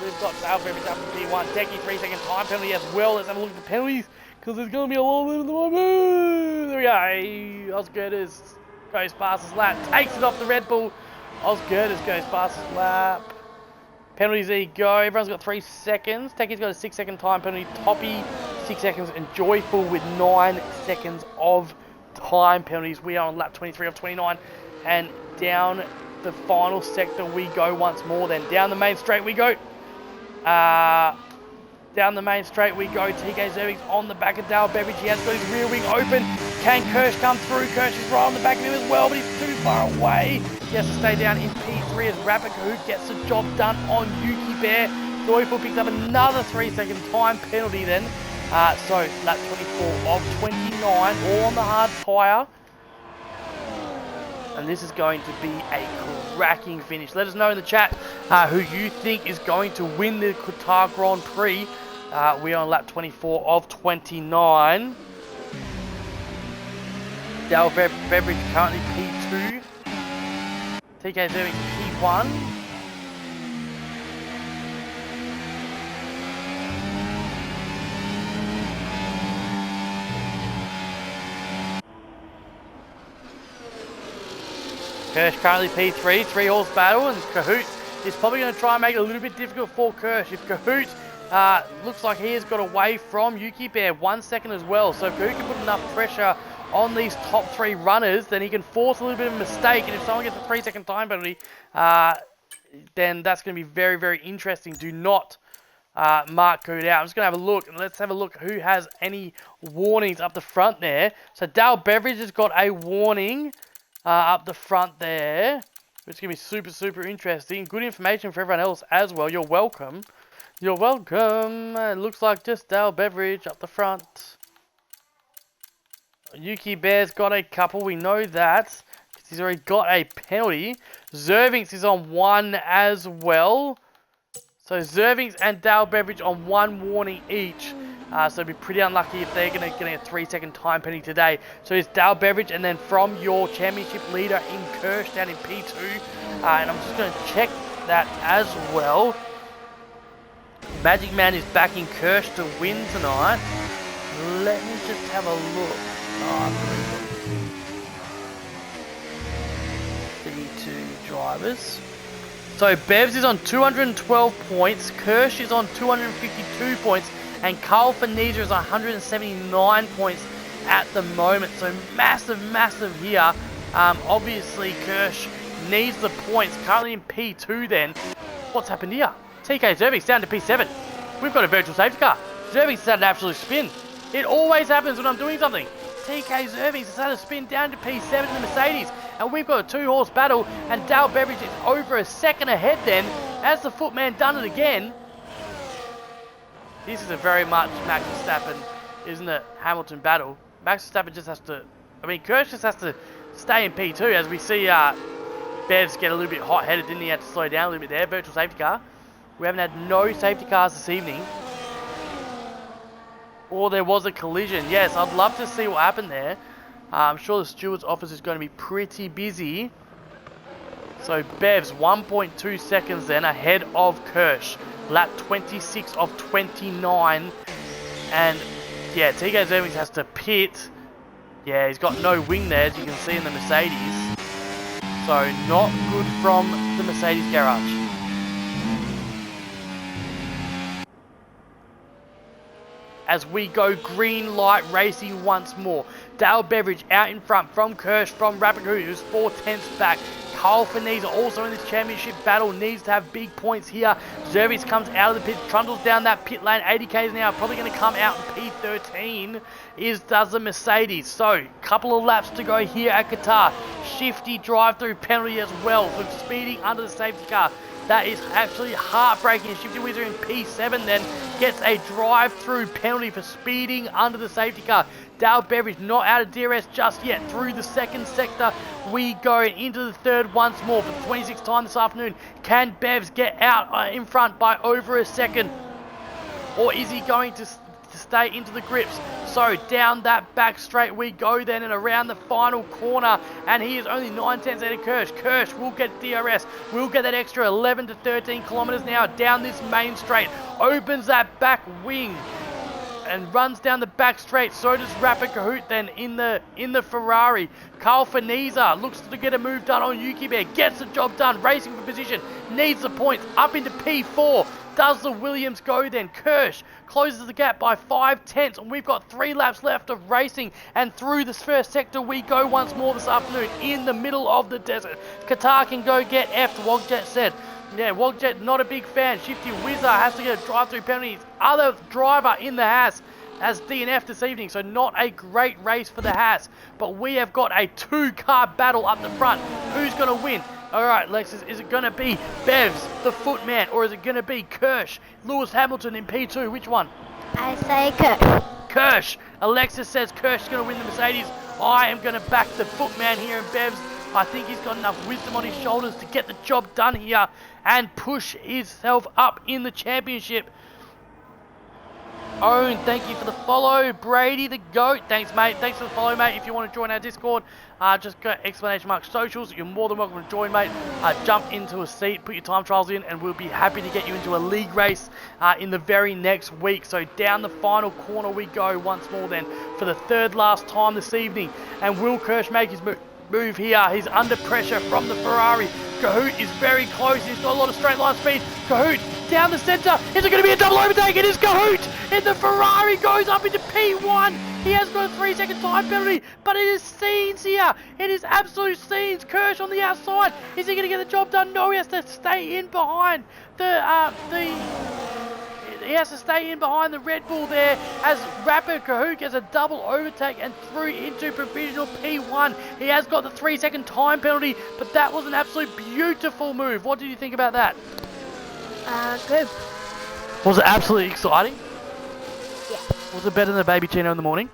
We've got Dale Beveridge up in P1. Techie 3-second time penalty as well. Let's have a look at the penalties, because there's going to be a lot of them at the moment. There we go. Osgerdes goes fastest lap. Takes it off the Red Bull. Osgerdes goes fastest lap. Penalties, there you go. Everyone's got 3 seconds. Techie's got a 6-second time penalty. Toppy, 6 seconds. And Joyful with 9 seconds of time penalties. We are on lap 23 of 29. And down the final sector we go once more. Then down the main straight we go. Down the main straight we go. TK Zervings on the back of Dale Beveridge. He has got his rear wing open. Can Kirsch come through? Kirsch is right on the back of him as well, but he's too far away. He has to stay down in P3 as Rapiku gets the job done on Yuki Bear. Joyful picks up another 3-second time penalty then. So lap 24 of 29, all on the hard tyre. And this is going to be a cracking finish. Let us know in the chat who you think is going to win the Qatar Grand Prix. We are on lap 24 of 29. Dale Beveridge currently P2. TK Zervings P1. Kirsch currently P3, 3-horse battle, and Kahoot is probably going to try and make it a little bit difficult for Kirsch. If Kahoot looks like he has got away from Yuki Bear 1 second as well, so if Kahoot can put enough pressure on these top 3 runners, then he can force a little bit of a mistake, and if someone gets a 3-second time penalty, then that's going to be very, very interesting. Do not mark Kahoot out. I'm just going to have a look, and let's have a look who has any warnings up the front there. So Dale Beveridge has got a warning up the front there, which is going to be super, super interesting. Good information for everyone else as well. You're welcome. You're welcome. It looks like just Dale Beveridge up the front. Yuki Bear's got a couple. We know that. He's already got a penalty. Zervings is on 1 as well. So Zervings and Dale Beveridge on 1 warning each. So it'd be pretty unlucky if they're going to get a 3-second time penalty today. So it's Dale Beveridge, and then from your championship leader in Kirsch down in P2. And I'm just going to check that as well. Magic Man is backing Kirsch to win tonight. Let me just have a look. D2 drivers. So Bevs is on 212 points, Kirsch is on 252 points, and Carl Fanisa is 179 points at the moment. So massive here. Obviously Kirsch needs the points. Currently in P2 then. What's happened here? TK Zervix down to P7. We've got a virtual safety car. Zervix has had an absolute spin. It always happens when I'm doing something. TK Zervix has had a spin down to P7 in the Mercedes. And we've got a 2-horse battle. And Dale Beveridge is over a second ahead then. As the footman done it again. This is a very much Max Verstappen, isn't it? Hamilton battle. Max Verstappen just has to... I mean, Kirsch just has to stay in P2 as we see Bevs get a little bit hot-headed. Didn't he have to slow down a little bit there? Virtual safety car. We haven't had no safety cars this evening. Or there was a collision. Yes, I'd love to see what happened there. I'm sure the steward's office is going to be pretty busy. So Bevs 1.2 seconds then ahead of Kirsch. Lap 26 of 29. And yeah, TK Zervings has to pit. Yeah, he's got no wing there, as you can see in the Mercedes. So not good from the Mercedes garage. As we go green light racing once more. Dale Beveridge out in front from Kirsch, from Rapid Hoot, who's 4/10 back. Carl Fanisa also in this championship battle, needs to have big points here. Zervis comes out of the pit, trundles down that pit lane, 80 k's an hour, probably going to come out in P13, does the Mercedes. So, couple of laps to go here at Qatar. Shifty drive-through penalty as well for speeding under the safety car. That is actually heartbreaking. Shifty Wizard in P7 then gets a drive-through penalty for speeding under the safety car. Dale Beveridge not out of DRS just yet. Through the second sector we go into the third once more for the 26th time this afternoon. Can Bevs get out in front by over a second? Or is he going to stay into the grips? So down that back straight we go then and around the final corner, and he is only 9/10 ahead of Kirsch. Kirsch will get DRS, will get that extra 11 to 13 kilometers an hour down this main straight, opens that back wing and runs down the back straight. So does Rapid Kahoot then in the Ferrari. Carl Fanisa looks to get a move done on Yuki Bear, gets the job done, racing for position, needs the points, up into P4. Does the Williams go then? Kirsch closes the gap by 5/10, and we've got 3 laps left of racing, and through this first sector we go once more this afternoon in the middle of the desert. Qatar can go get F'd, Wogjet said. Yeah, Wogjet not a big fan. Shifty Wizard has to get a drive-through penalty. His other driver in the Haas has DNF this evening, so not a great race for the Haas. But we have got a 2-car battle up the front. Who's going to win? Alright, Lexus, is it going to be Bevs, the footman, or is it going to be Kirsch, Lewis Hamilton in P2? Which one? I say Kirsch. Kirsch. Alexis says Kirsch is going to win the Mercedes. I am going to back the footman here in Bevs. I think he's got enough wisdom on his shoulders to get the job done here and push himself up in the championship. Owen, thank you for the follow. Brady the GOAT, thanks mate. Thanks for the follow mate. If you want to join our Discord, just go ! socials. You're more than welcome to join mate. Jump into a seat, put your time trials in, and we'll be happy to get you into a league race in the very next week. So down the final corner we go once more then for the third last time this evening. And will Kirsch make his move here? He's under pressure from the Ferrari. Kahoot is very close. He's got a lot of straight line speed. Kahoot down the centre. Is it going to be a double overtake? It is Kahoot. And the Ferrari goes up into P1. He has got a 3-second time penalty, but it is scenes here. It is absolute scenes. Kirsch on the outside. Is he going to get the job done? No, he has to stay in behind he has to stay in behind the Red Bull there as Rapid Kahoot gets a double overtake and through into provisional P1. He has got the 3-second time penalty, but that was an absolute beautiful move. What did you think about that? Good. Was it absolutely exciting? Yeah. Was it better than a baby Chino in the morning?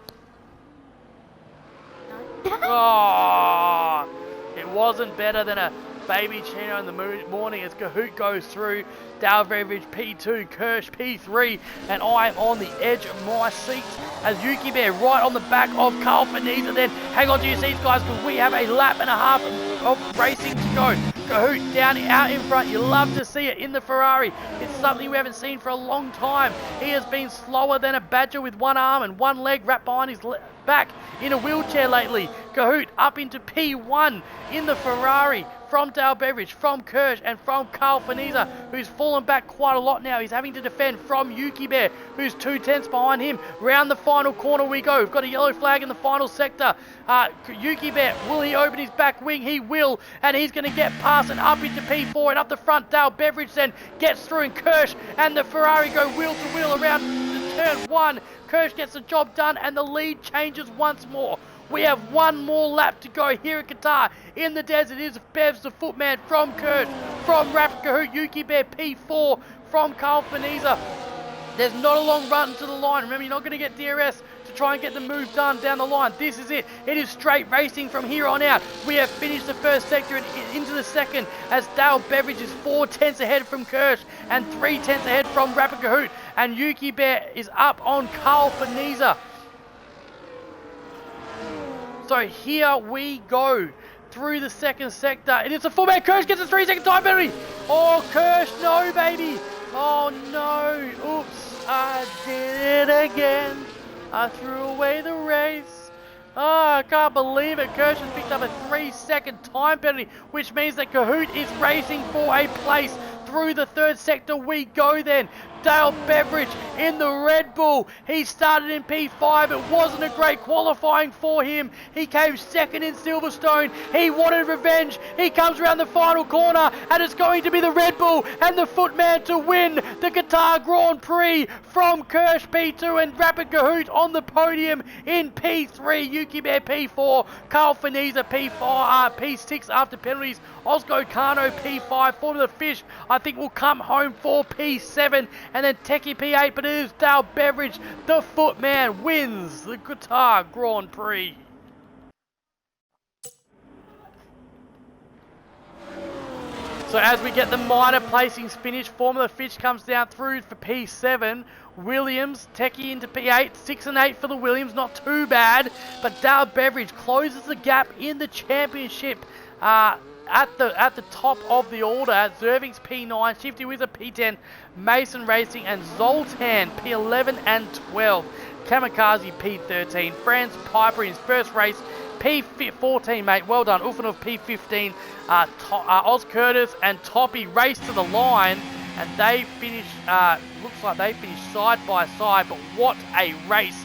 No. Oh, it wasn't better than a baby Chino in the morning as Kahoot goes through. Dale Beveridge P2, Kirsch P3, and I'm on the edge of my seat as Yuki Bear right on the back of Carl Finese. And then hang on to your seats, guys, because we have a lap and a half of racing to go. Kahoot down out in front. You love to see it in the Ferrari. It's something we haven't seen for a long time. He has been slower than a badger with one arm and one leg wrapped behind his back in a wheelchair lately. Kahoot up into P1 in the Ferrari from Dale Beveridge, from Kirsch, and from Carl Finese, who's fallen back quite a lot now. He's having to defend from Yuki Bear, who's 2/10 behind him. Round the final corner we go. We've got a yellow flag in the final sector. Yuki Bear, will he open his back wing? He will, and he's going to get past and up into P4, and up the front, Dale Beveridge then gets through, and Kirsch and the Ferrari go wheel to wheel around turn 1. Kirsch gets the job done, and the lead changes once more. We have one more lap to go here at Qatar. In the desert is Bevs the footman from Kirsch, from Rapid Kahoot, Yuki Bear P4, from Carl Finese. There's not a long run to the line. Remember, you're not going to get DRS to try and get the move done down the line. This is it. It is straight racing from here on out. We have finished the first sector and into the second as Dale Beveridge is 4/10 ahead from Kirsch and 3/10 ahead from Rapid Kahoot. And Yuki Bear is up on Carl Finese. So here we go through the second sector. And it's a fullback. Kirsch gets a 3-second time penalty. Oh, Kirsch, no, baby. Oh, no. Oops, I did it again. I threw away the race. Oh, I can't believe it. Kirsch has picked up a 3-second time penalty, which means that Kahoot is racing for a place. Through the third sector we go then. Dale Beveridge in the Red Bull. He started in P5. It wasn't a great qualifying for him. He came second in Silverstone. He wanted revenge. He comes around the final corner, and it's going to be the Red Bull and the footman to win the Qatar Grand Prix from Kirsch P2 and Rapid Kahoot on the podium in P3. Yuki Bear P4. Carl Finese P4, P6 after penalties. Osgo Kano P5. Formula Fish, I think, will come home for P7. And then Techie P8, but it is Dale Beveridge, the footman, wins the Qatar Grand Prix. So as we get the minor placings finished, Formula Fish comes down through for P7. Williams, Techie into P8, 6 and 8 for the Williams, not too bad. But Dale Beveridge closes the gap in the championship. At the top of the order, Zerving's P9, Shifty Wizard P10, Mason Racing and Zoltan P11 and 12, Kamikaze P13, Franz Piper in his first race P14, mate, well done. Ufanov P15, Oz Curtis and Toppy race to the line, and they finish, looks like they finished side by side, but what a race.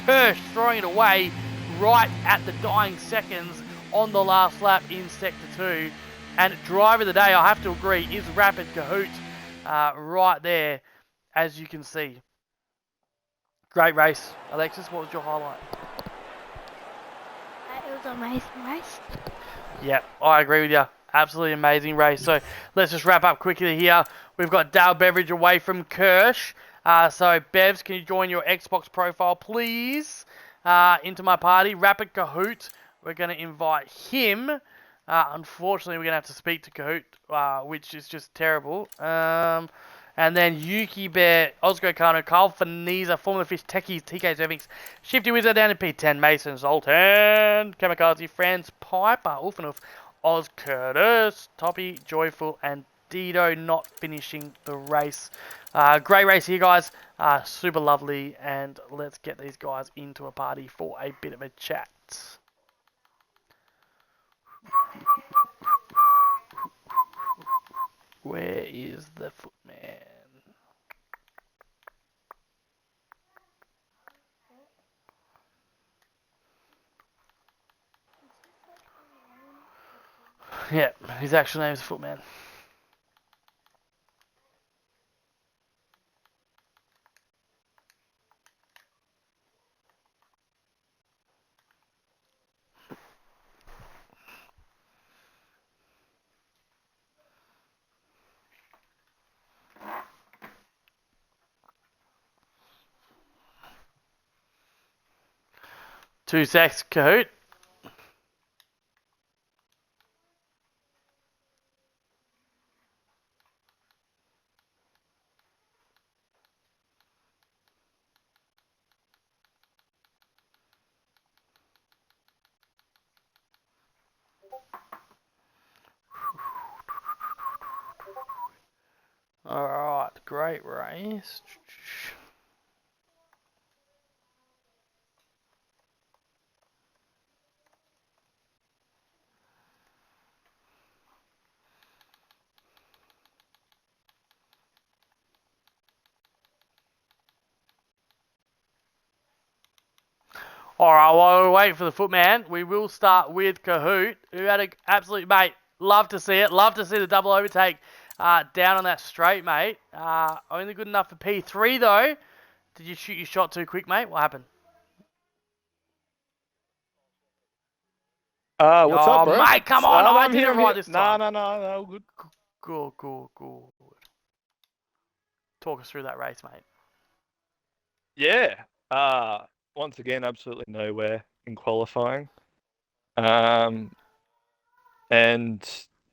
Kirsch throwing it away right at the dying seconds on the last lap in Sector 2. And driver of the day, I have to agree, is Rapid Kahoot right there, as you can see. Great race. Alexis, what was your highlight? It was an amazing race. Yeah, I agree with you. Absolutely amazing race. So let's just wrap up quickly here. We've got Dale Beveridge away from Kirsch. So Bevs, can you join your Xbox profile, please, into my party? Rapid Kahoot. We're going to invite him. Unfortunately, we're going to have to speak to Kahoot, which is just terrible. And then Yuki Bear, Osgo Kano, Carl Finese, Formula Fish, Techies, TK Zervings, Shifty Wizard down in P10, Mason, Zoltan, Kamikaze, Franz Piper, Ulfanov, Oz Curtis, Toppy, Joyful, and Dido not finishing the race. Great race here, guys. Super lovely. And let's get these guys into a party for a bit of a chat. Where is the footman? Yeah, his actual name is Footman. Two sacks, Kahoot. Alright, great race. Alright, while we wait for the footman, we will start with Kahoot, who had an absolute, mate, love to see it. Love to see the double overtake down on that straight, mate. Only good enough for P3, though. Did you shoot your shot too quick, mate? What happened? What's up, bro? Mate, come on. I I'm did here, it I'm right here. this No, time. all good. Good. Talk us through that race, mate. Yeah. Once again, absolutely nowhere in qualifying. And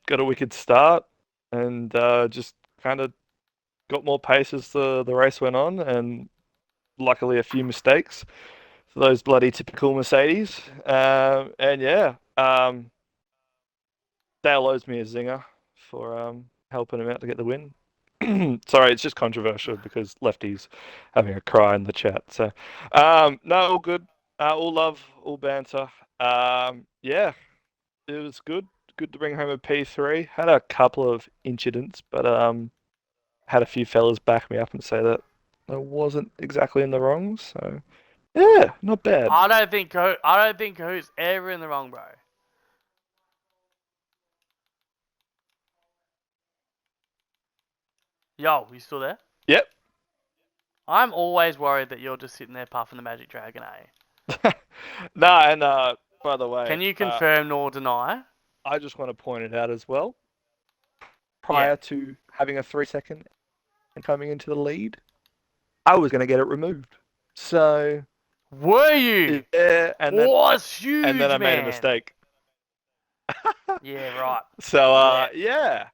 got a wicked start, and just kind of got more pace as the race went on, and luckily a few mistakes for those bloody typical Mercedes. And yeah, Dale owes me a zinger for helping him out to get the win. Sorry, it's just controversial because Lefty's having a cry in the chat. So, no, all good. All love, all banter. Yeah, it was good. Good to bring home a P3. Had a couple of incidents, but had a few fellas back me up and say that I wasn't exactly in the wrong. So, yeah, not bad. I don't think Kahoot's ever in the wrong, bro. Yo, you still there? Yep. I'm always worried that you're just sitting there puffing the Magic Dragon, eh? No, and by the way, Can you confirm nor deny? I just want to point it out as well. Prior to having a 3 second and coming into the lead, I was going to get it removed. So, Were you? yeah, and then Huge, and then I made a man. mistake. Yeah, right. So, yeah.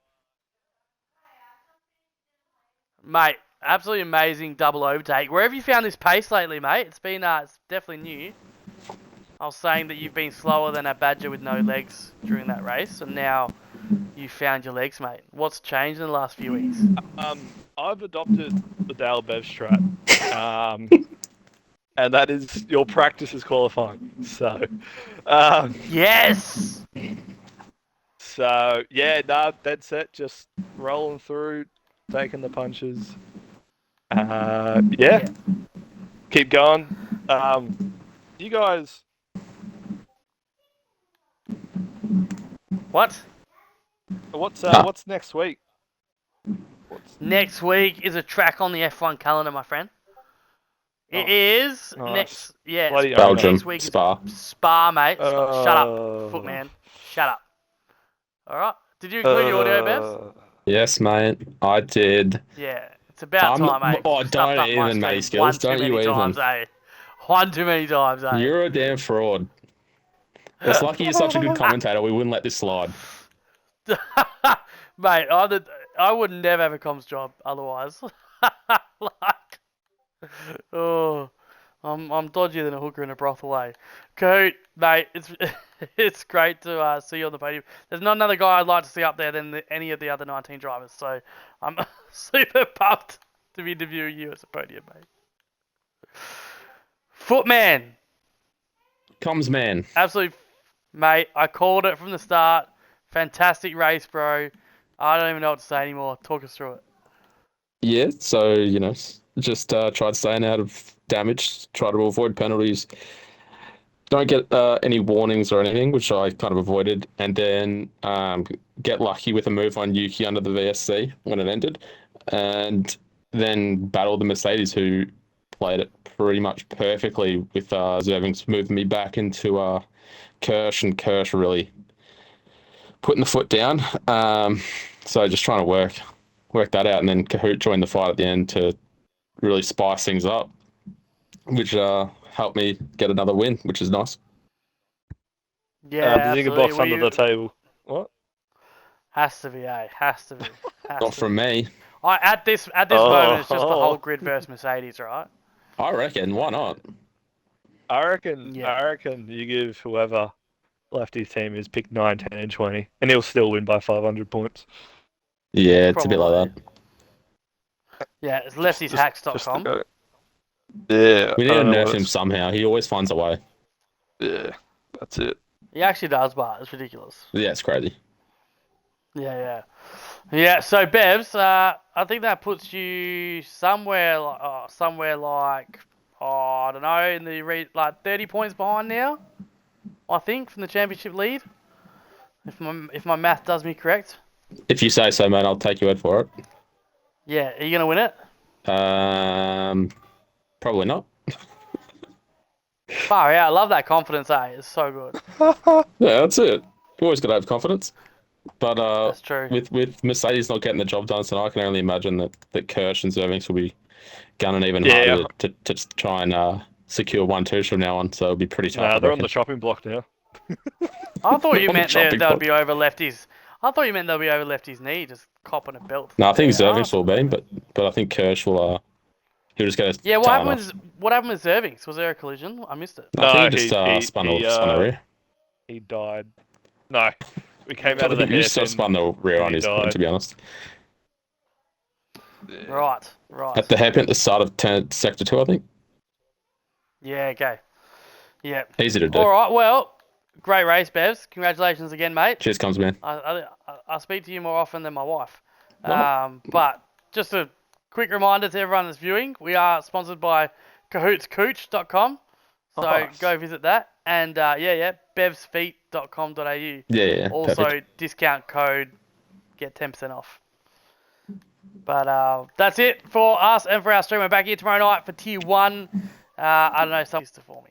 Mate, absolutely amazing double overtake. Where have you found this pace lately, mate? It's been, it's definitely new. I was saying that you've been slower than a badger with no legs during that race, and now you found your legs, mate. What's changed in the last few weeks? I've adopted the Dale Bev strat, and that is your practice is qualifying. So, Yes! so yeah, nah, dead set, just rolling through, taking the punches. Yeah, keep going. You guys. What? What's next week? Next week is a track on the F1 calendar, my friend. It is nice. Belgium, next week Spa. is Spa, mate. Shut up, footman. Shut up. Alright. Did you include the audio, Bevs? Yes, mate, I did. Yeah. It's about time, mate. Oh, don't even, mate, Skills. Don't you even. One too many times, eh? You're a damn fraud. It's lucky you're such a good commentator. We wouldn't let this slide. Mate, I would never have a comms job otherwise. Oh, I'm dodgier than a hooker in a brothel, eh? Coot, mate, it's great to see you on the podium. There's not another guy I'd like to see up there than any of the other 19 drivers, so I'm super pumped to be interviewing you as a podium, mate. Footman. Comms man. Absolutely, mate. I called it from the start. Fantastic race, bro. I don't even know what to say anymore. Talk us through it. Yeah, so, just tried staying out of damage, try to avoid penalties. Don't get any warnings or anything, which I kind of avoided. And then get lucky with a move on Yuki under the VSC when it ended. And then battle the Mercedes, who played it pretty much perfectly with Zervings moving me back into Kirsch, and Kirsch really putting the foot down. So just trying to work that out, and then Kahoot joined the fight at the end to really spice things up, which helped me get another win, which is nice. Yeah, the Zinger box under the table. What? Has to be, eh? Has to be. Not from me. At this moment, it's just the whole grid versus Mercedes, right? I reckon. Why not? I reckon you give whoever Lefty's team is pick 9, 10, and 20, and he'll still win by 500 points. Yeah, it's a bit like that. Yeah, it's Just the leftieshacks.com. goat. Yeah. We I need to don't know nerf what him it's. somehow. He always finds a way. Yeah. That's it. He actually does, but it's ridiculous. Yeah, it's crazy. Yeah. Yeah, so Bevs, I think that puts you somewhere like, I don't know, in the like 30 points behind now. I think from the championship lead, if my math does me correct. If you say so, man, I'll take your word for it. Yeah, are you gonna win it? Probably not. Far out. I love that confidence, It's so good. Yeah, that's it. You always gotta have confidence. But That's true. with Mercedes not getting the job done tonight, I can only imagine that Kirsch and Zervings will be gunning even Yeah. harder to try and secure 1-2s from now on. So it'll be pretty tough. Nah, I they're on reckon. the chopping block now. I thought you On the meant chopping they would block. be over lefties. I thought you meant they'll be over lefties' knee, just copping a belt. No, I think their Zervings arse will at the be, moment. but I think Kirsch will. He'll just get a Yeah, talent off. what happened with Zervings? Was there a collision? I missed it. I think he No, just spun the rear. he died. No, we came out Probably of the he just hairpin. spun the rear and on he his died. to be honest. Yeah. Right. At the hairpin at the start of sector 2, I think. Yeah, okay. Yeah. Easy to do. All right, well, great race, Bevs. Congratulations again, mate. Cheers, comes man. I speak to you more often than my wife. Why But just a quick reminder to everyone that's viewing, we are sponsored by CahootsCooch.com. So Nice. go visit that. And bevsfeet.com.au. Yeah. Also, Perfect. discount code, get 10% off. But that's it for us and for our stream. We're back here tomorrow night for Tier 1. I don't know, something to for me.